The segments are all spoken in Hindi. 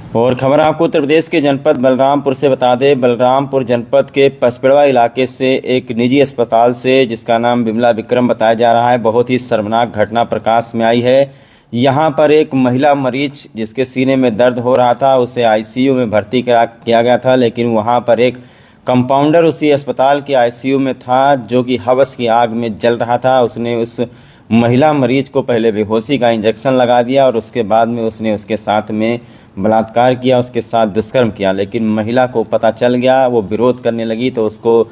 और खबर आपको उत्तर प्रदेश के जनपद बलरामपुर से बता दें। बलरामपुर जनपद के पचपेड़वा इलाके से एक निजी अस्पताल से, जिसका नाम बिमला विक्रम बताया जा रहा है, बहुत ही शर्मनाक घटना प्रकाश में आई है। यहां पर एक महिला मरीज जिसके सीने में दर्द हो रहा था, उसे आईसीयू में भर्ती किया गया था, लेकिन वहां पर एक कंपाउंडर उसी अस्पताल के आईसीयू में था जो कि हवस की आग में जल रहा था। उसने उस महिला मरीज को पहले बेहोशी का इंजेक्शन लगा दिया और उसके बाद में उसने उसके साथ में बलात्कार किया, उसके साथ दुष्कर्म किया। लेकिन महिला को पता चल गया, वो विरोध करने लगी, तो उसको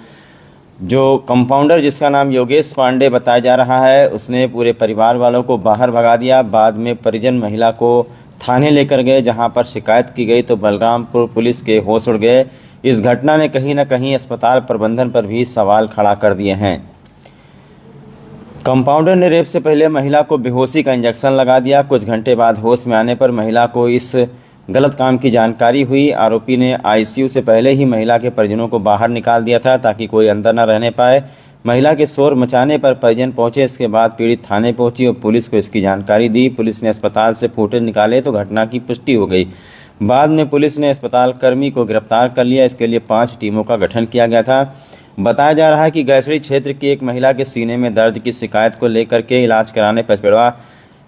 जो कंपाउंडर, जिसका नाम योगेश पांडे बताया जा रहा है, उसने पूरे परिवार वालों को बाहर भगा दिया। बाद में परिजन महिला को थाने लेकर गए, जहां पर शिकायत की गई तो बलरामपुर पुलिस के होश उड़ गए। इस घटना ने कहीं न कहीं अस्पताल प्रबंधन पर भी सवाल खड़ा कर दिए हैं। कंपाउंडर ने रेप से पहले महिला को बेहोशी का इंजेक्शन लगा दिया। कुछ घंटे बाद होश में आने पर महिला को इस गलत काम की जानकारी हुई। आरोपी ने आईसीयू से पहले ही महिला के परिजनों को बाहर निकाल दिया था ताकि कोई अंदर न रहने पाए। महिला के शोर मचाने पर परिजन पहुंचे। इसके बाद पीड़ित थाने पहुंची और पुलिस को इसकी जानकारी दी। पुलिस ने अस्पताल से फुटेज निकाले तो घटना की पुष्टि हो गई। बाद में पुलिस ने अस्पताल कर्मी को गिरफ्तार कर लिया। इसके लिए 5 टीमों का गठन किया गया था। बताया जा रहा है कि गैसड़ी क्षेत्र की एक महिला के सीने में दर्द की शिकायत को लेकर के इलाज कराने पचपेड़वा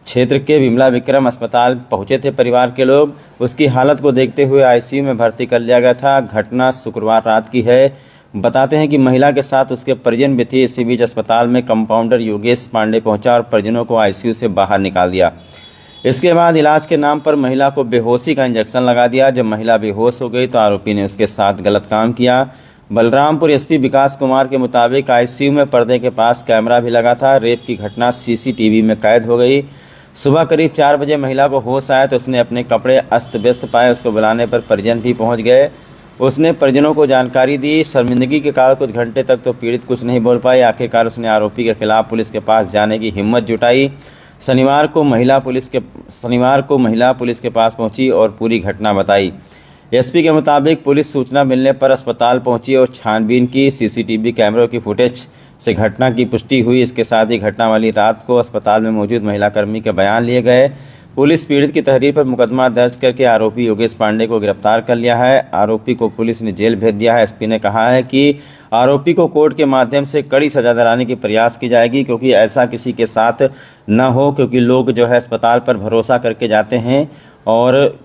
क्षेत्र के बिमला विक्रम अस्पताल पहुंचे थे परिवार के लोग। उसकी हालत को देखते हुए आईसीयू में भर्ती कर लिया गया था। घटना शुक्रवार रात की है। बताते हैं कि महिला के साथ उसके परिजन भी थे। इसी बीच अस्पताल में कंपाउंडर योगेश पांडे पहुंचा और परिजनों को आईसीयू से बाहर निकाल दिया। इसके बाद इलाज के नाम पर महिला को बेहोशी का इंजेक्शन लगा दिया। जब महिला बेहोश हो गई तो आरोपी ने उसके साथ गलत काम किया। बलरामपुर एसपी विकास कुमार के मुताबिक आईसीयू में पर्दे के पास कैमरा भी लगा था। रेप की घटना सीसीटीवी में कैद हो गई। सुबह करीब 4 बजे महिला को होश आया तो उसने अपने कपड़े अस्त व्यस्त पाए। उसको बुलाने पर परिजन भी पहुंच गए। उसने परिजनों को जानकारी दी। शर्मिंदगी के कारण कुछ घंटे तक तो पीड़ित कुछ नहीं बोल पाई। आखिरकार उसने आरोपी के खिलाफ पुलिस के पास जाने की हिम्मत जुटाई। शनिवार को महिला पुलिस के पास पहुंची और पूरी घटना बताई। एसपी के मुताबिक पुलिस सूचना मिलने पर अस्पताल पहुंची और छानबीन की। सीसीटीवी कैमरों की फुटेज से घटना की पुष्टि हुई। इसके साथ ही घटना वाली रात को अस्पताल में मौजूद महिला कर्मी के बयान लिए गए। पुलिस पीड़ित की तहरीर पर मुकदमा दर्ज करके आरोपी योगेश पांडे को गिरफ्तार कर लिया है। आरोपी को पुलिस ने जेल भेज दिया है। एसपी ने कहा है कि आरोपी को कोर्ट के माध्यम से कड़ी सजा दिलाने की प्रयास की जाएगी, क्योंकि ऐसा किसी के साथ न हो। क्योंकि लोग जो है अस्पताल पर भरोसा करके जाते हैं और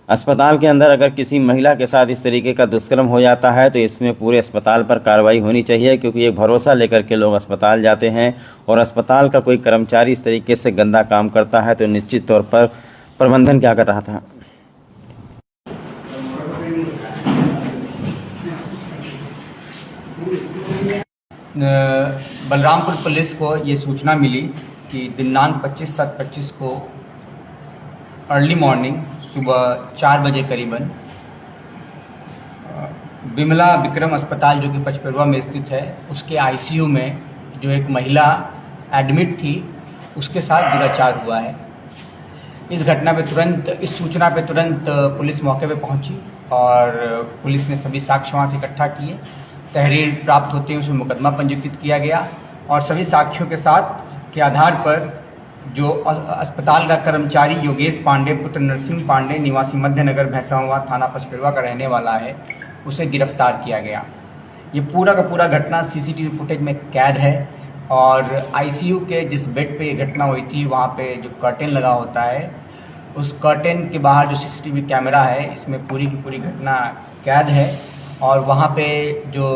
अस्पताल के अंदर अगर किसी महिला के साथ इस तरीके का दुष्कर्म हो जाता है तो इसमें पूरे अस्पताल पर कार्रवाई होनी चाहिए, क्योंकि एक भरोसा लेकर के लोग अस्पताल जाते हैं और अस्पताल का कोई कर्मचारी इस तरीके से गंदा काम करता है तो निश्चित तौर पर प्रबंधन क्या कर रहा था। बलरामपुर पुलिस को ये सूचना मिली कि दिनांक 25/7/25 को अर्ली मॉर्निंग सुबह 4 बजे करीबन बिमला विक्रम अस्पताल जो कि पचपेड़वा में स्थित है, उसके आईसीयू में जो एक महिला एडमिट थी, उसके साथ दुराचार हुआ है। इस घटना पे इस सूचना पे तुरंत पुलिस मौके पे पहुंची और पुलिस ने सभी साक्ष्य वहाँ से इकट्ठा किए। तहरीर प्राप्त होते ही उसमें मुकदमा पंजीकृत किया गया और सभी साक्ष्यों के साथ के आधार पर जो अस्पताल का कर्मचारी योगेश पांडे पुत्र नरसिंह पांडे निवासी मध्यनगर भैंसावा थाना पचपेड़वा का रहने वाला है, उसे गिरफ्तार किया गया। ये पूरा का पूरा घटना सीसीटीवी फुटेज में कैद है और आईसीयू के जिस बेड पे ये घटना हुई थी, वहाँ पे जो कर्टेन लगा होता है, उस कर्टेन के बाहर जो सीसीटीवी कैमरा है, इसमें पूरी की पूरी घटना कैद है। और वहाँ पे जो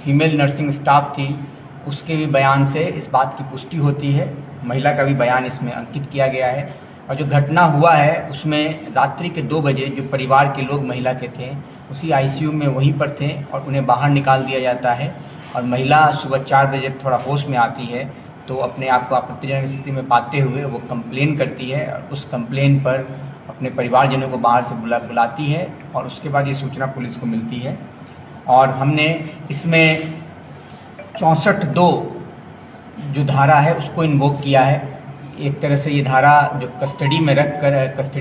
फीमेल नर्सिंग स्टाफ थी, उसके भी बयान से इस बात की पुष्टि होती है। महिला का भी बयान इसमें अंकित किया गया है। और जो घटना हुआ है उसमें रात्रि के 2 बजे जो परिवार के लोग महिला के थे, उसी आईसीयू में वहीं पर थे और उन्हें बाहर निकाल दिया जाता है। और महिला सुबह 4 बजे थोड़ा होश में आती है तो अपने आप को आपत्तिजनक स्थिति में पाते हुए वो कंप्लेन करती है और उस कंप्लेन पर अपने परिवारजनों को बाहर से बुलाती है और उसके बाद ये सूचना पुलिस को मिलती है। और हमने इसमें 64(2) जो धारा है उसको इन्वोक किया है। एक तरह से ये धारा जो कस्टडी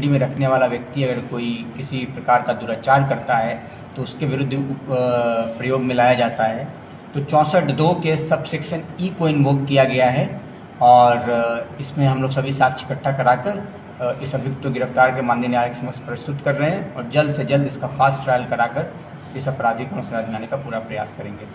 में रखने वाला व्यक्ति अगर कोई किसी प्रकार का दुराचार करता है तो उसके विरुद्ध प्रयोग में लाया जाता है। तो 64(2) के सबसेक्शन ई को इन्वोक किया गया है और इसमें हम लोग सभी साक्ष्य इकट्ठा कराकर इस अभियुक्त को गिरफ्तार के माननीय न्यायालय के समक्ष प्रस्तुत कर रहे हैं और जल्द से जल्द इसका फास्ट ट्रायल कराकर इस अपराधी को सजा दिलाने का पूरा प्रयास करेंगे।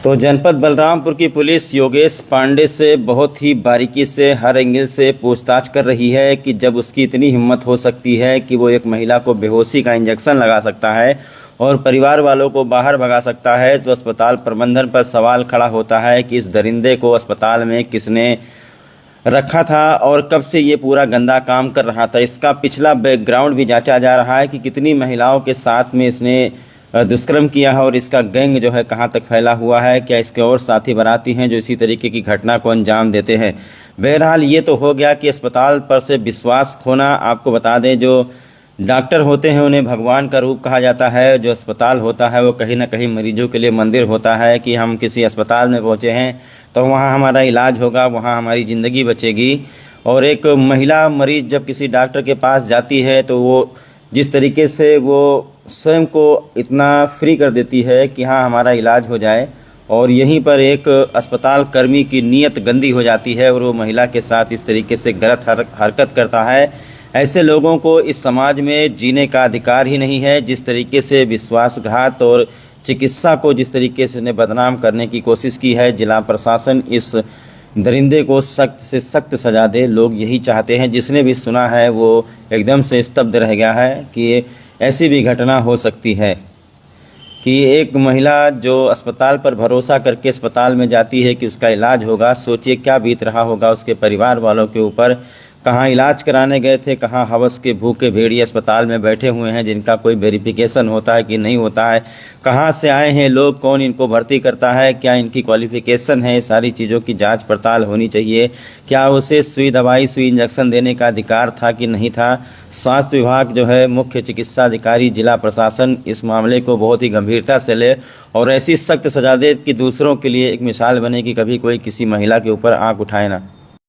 तो जनपद बलरामपुर की पुलिस योगेश पांडे से बहुत ही बारीकी से हर एंगल से पूछताछ कर रही है कि जब उसकी इतनी हिम्मत हो सकती है कि वो एक महिला को बेहोशी का इंजेक्शन लगा सकता है और परिवार वालों को बाहर भगा सकता है, तो अस्पताल प्रबंधन पर सवाल खड़ा होता है कि इस दरिंदे को अस्पताल में किसने रखा था और कब से ये पूरा गंदा काम कर रहा था। इसका पिछला बैकग्राउंड भी जांचा जा रहा है कि कितनी महिलाओं के साथ में इसने दुष्कर्म किया है और इसका गैंग जो है कहाँ तक फैला हुआ है, क्या इसके और साथी बराती हैं जो इसी तरीके की घटना को अंजाम देते हैं। बहरहाल ये तो हो गया कि अस्पताल पर से विश्वास खोना। आपको बता दें, जो डॉक्टर होते हैं उन्हें भगवान का रूप कहा जाता है, जो अस्पताल होता है वो कहीं ना कहीं मरीजों के लिए मंदिर होता है कि हम किसी अस्पताल में पहुँचे हैं तो वहाँ हमारा इलाज होगा, वहाँ हमारी ज़िंदगी बचेगी। और एक महिला मरीज़ जब किसी डॉक्टर के पास जाती है तो वो जिस तरीके से वो स्वयं को इतना फ्री कर देती है कि हाँ हमारा इलाज हो जाए, और यहीं पर एक अस्पताल कर्मी की नीयत गंदी हो जाती है और वो महिला के साथ इस तरीके से गलत हरकत करता है। ऐसे लोगों को इस समाज में जीने का अधिकार ही नहीं है। जिस तरीके से विश्वासघात और चिकित्सा को जिस तरीके से ने बदनाम करने की कोशिश की है, जिला प्रशासन इस दरिंदे को सख्त से सख्त सजा दे। लोग यही चाहते हैं। जिसने भी सुना है वो एकदम से स्तब्ध रह गया है कि ऐसी भी घटना हो सकती है कि एक महिला जो अस्पताल पर भरोसा करके अस्पताल में जाती है कि उसका इलाज होगा, सोचिए क्या बीत रहा होगा उसके परिवार वालों के ऊपर। कहाँ इलाज कराने गए थे, कहाँ हवस के भूखे भेड़िए अस्पताल में बैठे हुए हैं जिनका कोई वेरिफिकेशन होता है कि नहीं होता है, कहाँ से आए हैं लोग, कौन इनको भर्ती करता है, क्या इनकी क्वालिफ़िकेशन है, सारी चीज़ों की जांच पड़ताल होनी चाहिए। क्या उसे सुई दवाई सुई इंजेक्शन देने का अधिकार था कि नहीं था। स्वास्थ्य विभाग जो है, मुख्य चिकित्सा अधिकारी, जिला प्रशासन इस मामले को बहुत ही गंभीरता से ले और ऐसी सख्त सजा दे कि दूसरों के लिए एक मिसाल बने कि कभी कोई किसी महिला के ऊपर आँख उठाए ना।